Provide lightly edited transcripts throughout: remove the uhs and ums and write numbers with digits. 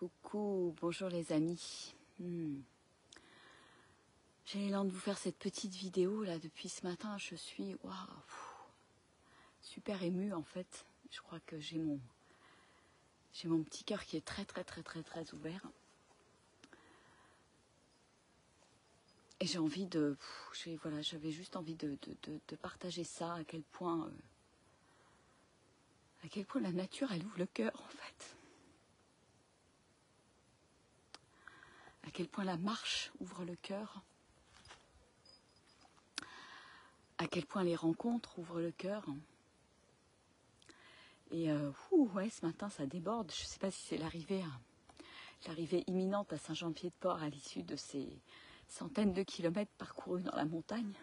Coucou, bonjour les amis. J'ai l'élan de vous faire cette petite vidéo là depuis ce matin. Je suis super émue en fait. Je crois que j'ai mon petit cœur qui est très ouvert. Et j'ai envie de, j'avais juste envie de partager ça, à quel point la nature elle ouvre le cœur en fait. À quel point la marche ouvre le cœur. À quel point les rencontres ouvrent le cœur. Et ce matin ça déborde. Je ne sais pas si c'est l'arrivée imminente à Saint-Jean-Pied-de-Port à l'issue de ces centaines de kilomètres parcourus dans la montagne.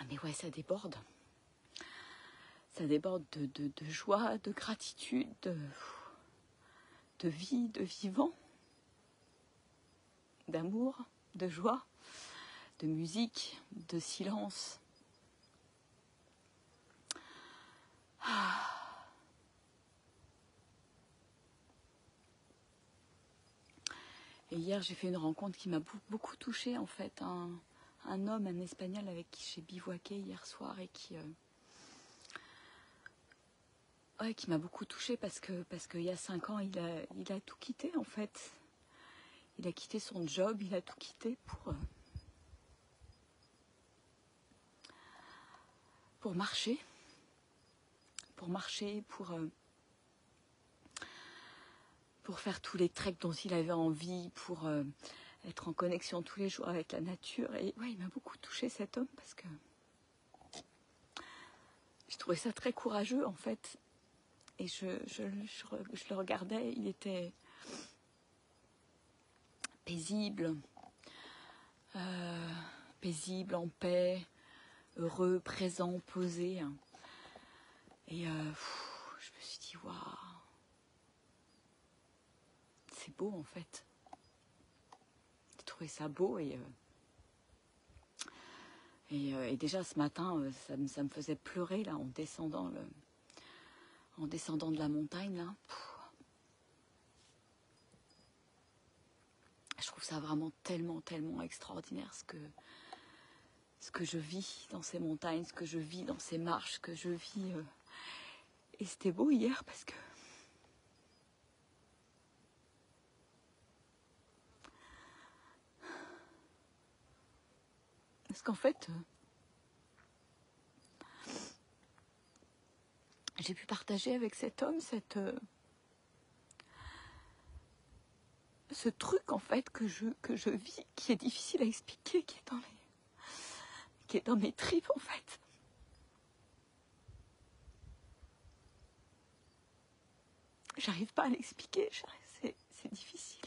Mais ouais, ça déborde. Ça déborde de joie, de gratitude, de vie, de vivant, d'amour, de joie, de musique, de silence. Et hier, j'ai fait une rencontre qui m'a beaucoup touchée, en fait. Un homme, un Espagnol avec qui j'ai bivouaqué hier soir et qui m'a beaucoup touchée parce qu'il y a 5 ans, il a tout quitté, en fait. Il a quitté son job, il a tout quitté pour marcher. Pour faire tous les treks dont il avait envie, pour être en connexion tous les jours avec la nature. Et ouais, il m'a beaucoup touchée cet homme parce que je trouvais ça très courageux en fait. Et je le regardais, il était paisible, en paix, heureux, présent, posé. Et je me suis dit, waouh, c'est beau en fait. J'ai trouvé ça beau et déjà ce matin, ça me faisait pleurer là en descendant de la montagne là. Je trouve ça vraiment tellement extraordinaire ce que je vis dans ces montagnes, ce que je vis dans ces marches, ce que je vis. Et c'était beau hier parce qu'en fait, j'ai pu partager avec cet homme ce truc en fait que je vis, qui est difficile à expliquer, qui est dans mes tripes en fait. J'arrive pas à l'expliquer, c'est difficile.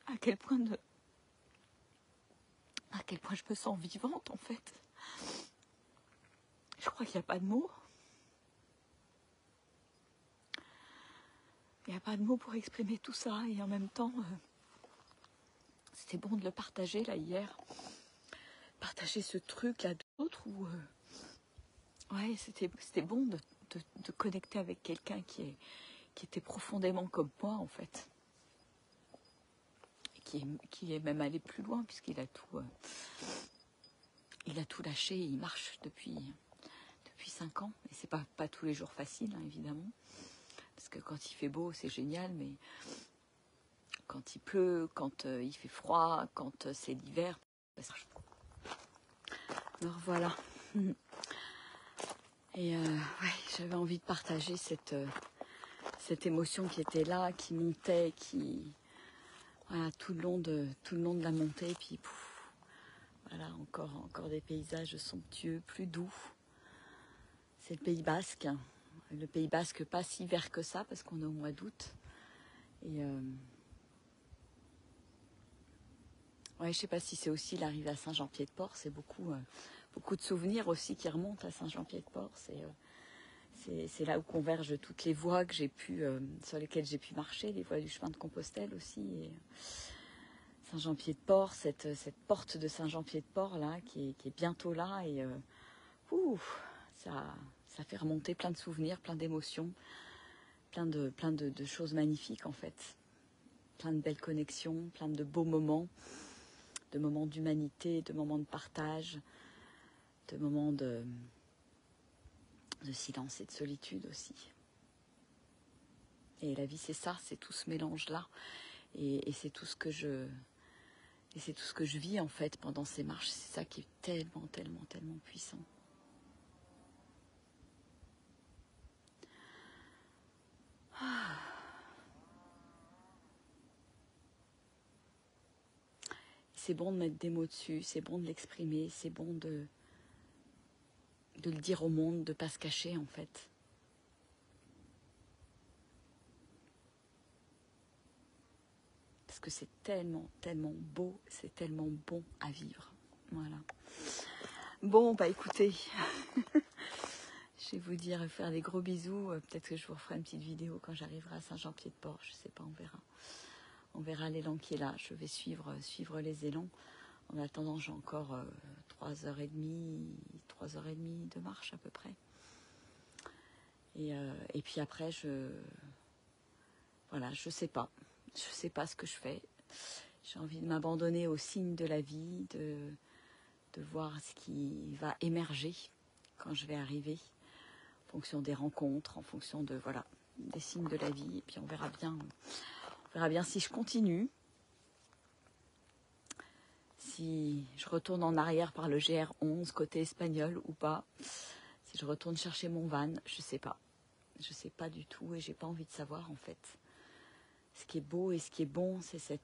À quel point je me sens vivante en fait. Je crois qu'il n'y a pas de mots. Il n'y a pas de mots pour exprimer tout ça et en même temps, c'était bon de le partager là hier. Partager ce truc là d'autres où c'était bon de connecter avec quelqu'un qui était profondément comme moi en fait. Et qui est même allé plus loin puisqu'il a tout lâché et il marche depuis 5 ans. Et c'est pas tous les jours facile hein, évidemment. Parce que quand il fait beau, c'est génial, mais quand il pleut, quand il fait froid, quand c'est l'hiver. Alors voilà. Et j'avais envie de partager cette émotion qui était là, qui montait, tout le long de la montée. Puis voilà, encore des paysages somptueux, plus doux. C'est le Pays Basque. Le Pays Basque pas si vert que ça parce qu'on est au mois d'août. Et je sais pas si c'est aussi l'arrivée à Saint-Jean-Pied-de-Port. C'est beaucoup de souvenirs aussi qui remontent à Saint-Jean-Pied-de-Port. C'est là où convergent toutes les voies que sur lesquelles j'ai pu marcher, les voies du chemin de Compostelle aussi. Et Saint-Jean-Pied-de-Port, cette porte de Saint-Jean-Pied-de-Port là, qui est bientôt là, et ça fait remonter plein de souvenirs, plein d'émotions, plein de choses magnifiques en fait, plein de belles connexions, plein de beaux moments d'humanité, de moments de partage, de moments de silence et de solitude aussi. Et la vie c'est ça, c'est tout ce mélange là, et c'est tout ce que je vis en fait pendant ces marches. C'est ça qui est tellement, tellement, tellement puissant. C'est bon de mettre des mots dessus, c'est bon de l'exprimer, c'est bon de le dire au monde, de ne pas se cacher en fait. Parce que c'est tellement, tellement beau, c'est tellement bon à vivre. Voilà. Bon, bah écoutez, je vais vous dire, faire des gros bisous. Peut-être que je vous referai une petite vidéo quand j'arriverai à Saint-Jean-Pied-de-Port, je sais pas, on verra. On verra l'élan qui est là. Je vais suivre les élans. En attendant, j'ai encore 3h30 de marche à peu près. Et puis après, voilà, je sais pas ce que je fais. J'ai envie de m'abandonner aux signes de la vie, de voir ce qui va émerger quand je vais arriver, en fonction des rencontres, en fonction des signes de la vie. Et puis on verra bien si je continue, si je retourne en arrière par le GR11 côté espagnol ou pas, si je retourne chercher mon van, je sais pas. Je sais pas du tout et j'ai pas envie de savoir en fait. Ce qui est beau et ce qui est bon, c'est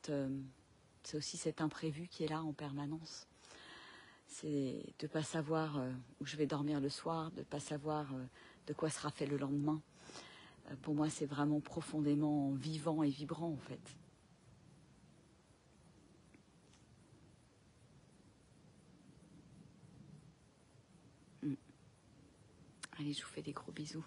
aussi cet imprévu qui est là en permanence. C'est de ne pas savoir où je vais dormir le soir, de ne pas savoir de quoi sera fait le lendemain. Pour moi, c'est vraiment profondément vivant et vibrant en fait. Allez, je vous fais des gros bisous.